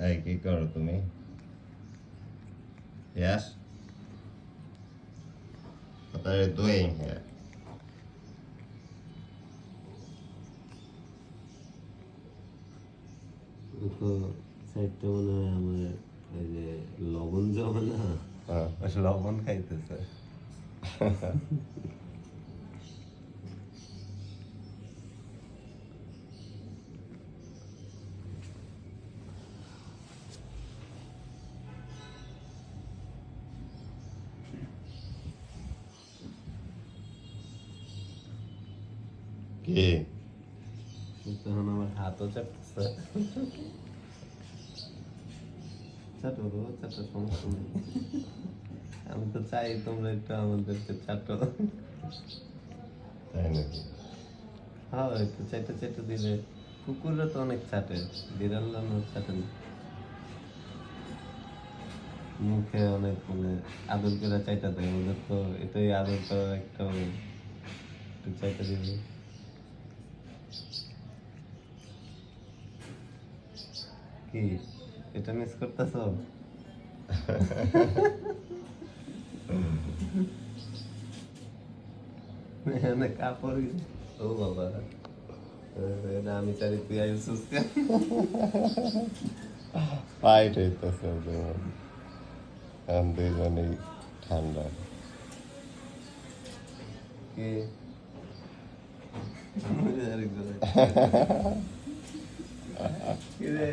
এই কি করো তুমি? Yes. What are you doing here? তো সাইডটা মনে হয় আমার এই যে লবণ জমে না, লবণ খাইতেছে। কি? তখন আমার হাতও চাপতেছে। চাটো গো, চাটো, সমস্যা নেই। আমি তো চাই তোমরা একটু আমাদেরকে চাটো। তাই নাকি? হ্যাঁ, একটু চাইতে চাইতে দিলে। কুকুররা তো অনেক চাটে, বিড়ালরা চাটে না। মুখে অনেক মানে আদর করে চাইটা দেয়, ওদের তো এটাই আদর করার একটা একটু চাইটা দিবে। কি এটা মিস করতেছো? এখানে কাপড়, ও বাবা, এটা আমি চারি তুই আইসুস কেন? ফাইট হইতেছে ওদের, এখন দুইজনেই ঠান্ডা। কি আরেকজন কি রে,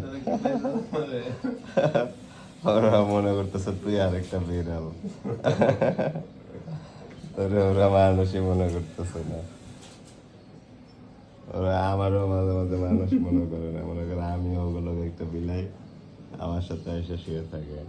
তোরা কি পাইছো আমারে? ওরা মনে করতেছে তুই আরেকটা বিড়াল, তোরে ওরা মানুষই মনে করতেছে না। ওরা আমারও মাঝে মাঝে মানুষ মনে করে না, মনে করে আমিও ওগুলোকে একটা বিলাই, আমার সাথে এসে শুয়ে থাকে।